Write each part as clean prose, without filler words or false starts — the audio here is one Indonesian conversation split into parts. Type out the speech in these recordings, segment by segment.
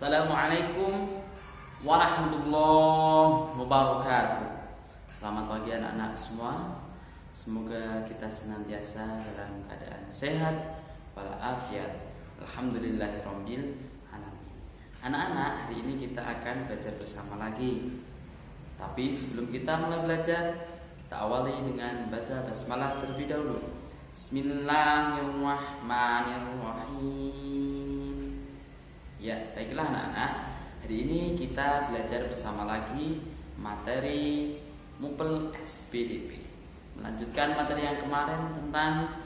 Assalamualaikum warahmatullahi wabarakatuh. Selamat pagi anak-anak semua. Semoga kita senantiasa dalam keadaan sehat walafiat. Alhamdulillahirabbil alamin. Anak-anak, hari ini kita akan belajar bersama lagi. Tapi sebelum kita mulai belajar, kita awali dengan baca basmalah terlebih dahulu. Bismillahirrahmanirrahim. Ya, baiklah anak-anak. Hari ini kita belajar bersama lagi materi Mupel SPDP. Melanjutkan materi yang kemarin tentang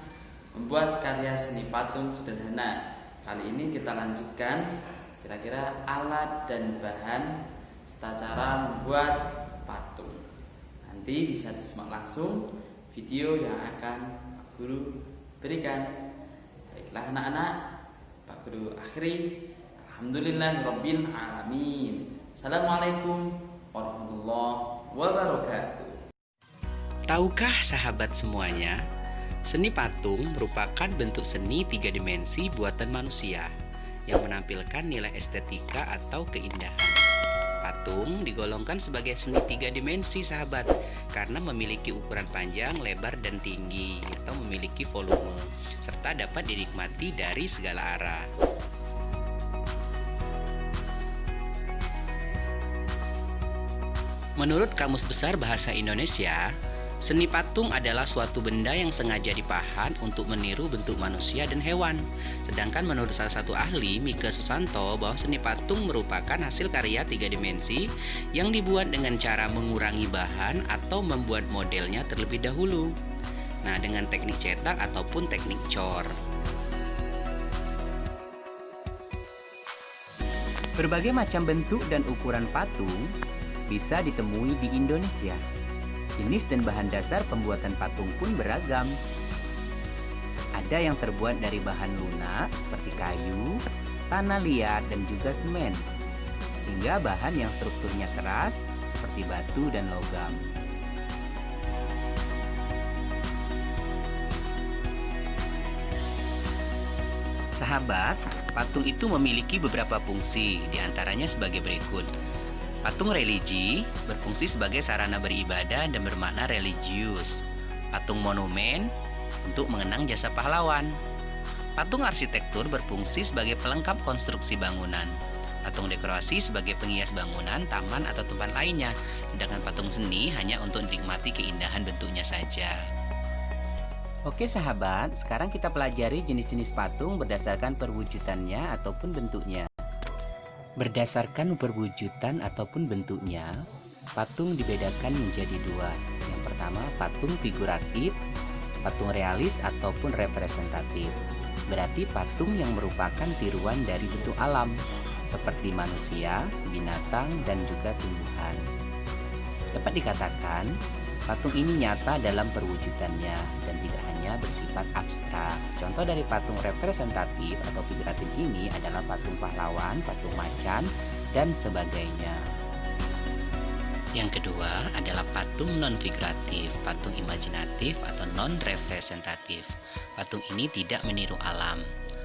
membuat karya seni patung sederhana. Kali ini kita lanjutkan kira-kira alat dan bahan serta cara membuat patung. Nanti bisa disimak langsung video yang akan Pak Guru berikan. Baiklah anak-anak, Pak Guru akhiri. Alhamdulillahirabbil alamin. Assalamualaikum warahmatullahi wabarakatuh. Tahukah sahabat semuanya, seni patung merupakan bentuk seni 3 dimensi buatan manusia yang menampilkan nilai estetika atau keindahan. Patung digolongkan sebagai seni 3 dimensi sahabat karena memiliki ukuran panjang, lebar, dan tinggi atau memiliki volume serta dapat dinikmati dari segala arah. Menurut Kamus Besar Bahasa Indonesia, seni patung adalah suatu benda yang sengaja dipahat untuk meniru bentuk manusia dan hewan. Sedangkan menurut salah satu ahli, Mika Susanto, bahwa seni patung merupakan hasil karya 3 dimensi yang dibuat dengan cara mengurangi bahan atau membuat modelnya terlebih dahulu. Nah, dengan teknik cetak ataupun teknik cor. Berbagai macam bentuk dan ukuran patung bisa ditemui di Indonesia. Jenis dan bahan dasar pembuatan patung pun beragam. Ada yang terbuat dari bahan lunak seperti kayu, tanah liat, dan juga semen, hingga bahan yang strukturnya keras seperti batu dan logam. Sahabat, patung itu memiliki beberapa fungsi, diantaranya sebagai berikut. Patung religi berfungsi sebagai sarana beribadah dan bermakna religius. Patung monumen untuk mengenang jasa pahlawan. Patung arsitektur berfungsi sebagai pelengkap konstruksi bangunan. Patung dekorasi sebagai penghias bangunan, taman, atau tempat lainnya. Sedangkan patung seni hanya untuk menikmati keindahan bentuknya saja. Oke sahabat, sekarang kita pelajari jenis-jenis patung berdasarkan perwujudannya ataupun bentuknya. Berdasarkan perwujudan ataupun bentuknya, patung dibedakan menjadi 2. Yang pertama, patung figuratif, patung realis ataupun representatif. Berarti patung yang merupakan tiruan dari bentuk alam, seperti manusia, binatang, dan juga tumbuhan. Dapat dikatakan, patung ini nyata dalam perwujudannya dan tidak hanya bersifat abstrak. Contoh dari patung representatif atau figuratif ini adalah patung pahlawan, patung macan, dan sebagainya. Yang kedua adalah patung non-figuratif, patung imajinatif atau non-representatif. Patung ini tidak meniru alam.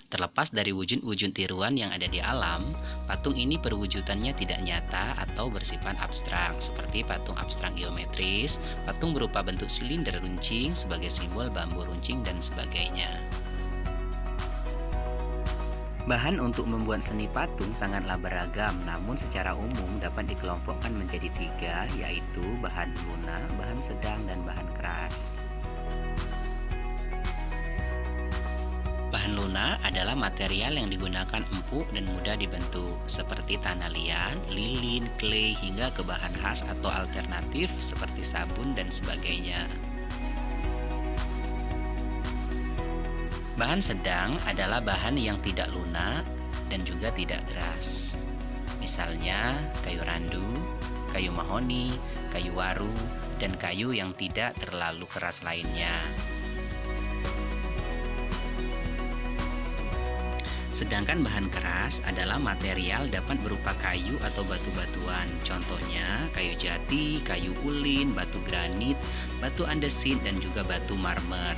Terlepas dari wujud-wujud tiruan yang ada di alam, patung ini perwujudannya tidak nyata atau bersifat abstrak, seperti patung abstrak geometris, patung berupa bentuk silinder runcing sebagai simbol bambu runcing, dan sebagainya. Bahan untuk membuat seni patung sangatlah beragam, namun secara umum dapat dikelompokkan menjadi 3, yaitu bahan lunak, bahan sedang, dan bahan keras. Bahan lunak adalah material yang digunakan empuk dan mudah dibentuk, seperti tanah liat, lilin, clay, hingga ke bahan khas atau alternatif seperti sabun dan sebagainya. Bahan sedang adalah bahan yang tidak lunak dan juga tidak keras. Misalnya kayu randu, kayu mahoni, kayu waru, dan kayu yang tidak terlalu keras lainnya. Sedangkan bahan keras adalah material dapat berupa kayu atau batu-batuan. Contohnya kayu jati, kayu ulin, batu granit, batu andesit, dan juga batu marmer.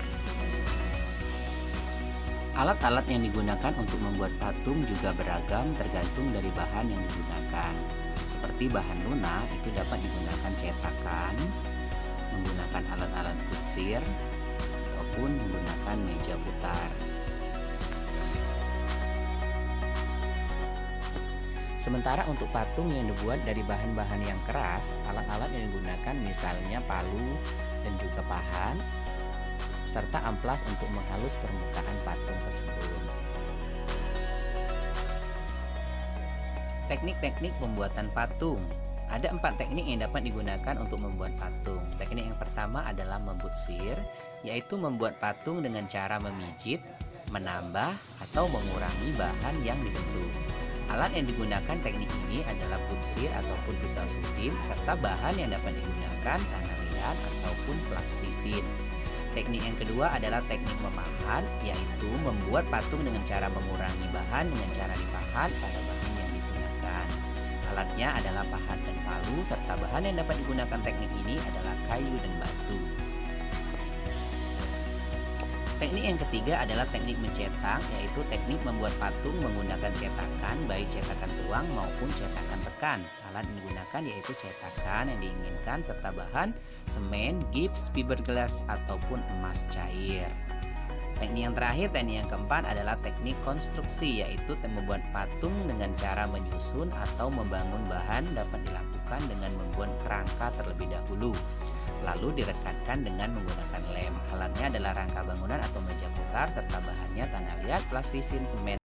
Alat-alat yang digunakan untuk membuat patung juga beragam tergantung dari bahan yang digunakan. Seperti bahan lunak itu dapat digunakan cetakan, menggunakan alat-alat kunsir, ataupun menggunakan meja putar. Sementara untuk patung yang dibuat dari bahan-bahan yang keras, alat-alat yang digunakan misalnya palu dan juga pahat, serta amplas untuk menghalus permukaan patung tersebut. Teknik-teknik pembuatan patung. Ada 4 teknik yang dapat digunakan untuk membuat patung. Teknik yang pertama adalah membutsir, yaitu membuat patung dengan cara memijit, menambah, atau mengurangi bahan yang dibentuk. Alat yang digunakan teknik ini adalah butsir ataupun pisau sutip, serta bahan yang dapat digunakan tanah liat ataupun plastisin. Teknik yang kedua adalah teknik memahat, yaitu membuat patung dengan cara mengurangi bahan dengan cara dipahat pada bahan yang digunakan. Alatnya adalah pahat dan palu, serta bahan yang dapat digunakan teknik ini adalah kayu dan batu. Teknik yang ketiga adalah teknik mencetak, yaitu teknik membuat patung menggunakan cetakan, baik cetakan tuang maupun cetakan tekan. Alat yang digunakan yaitu cetakan yang diinginkan serta bahan semen, gips, fiberglass ataupun emas cair. Teknik yang terakhir, teknik yang keempat adalah teknik konstruksi, yaitu membuat patung dengan cara menyusun atau membangun bahan dapat dilakukan dengan membuat kerangka terlebih dahulu, lalu direkatkan dengan menggunakan lem. Alatnya adalah rangka bangunan atau meja putar serta bahannya tanah liat, plastisin, semen.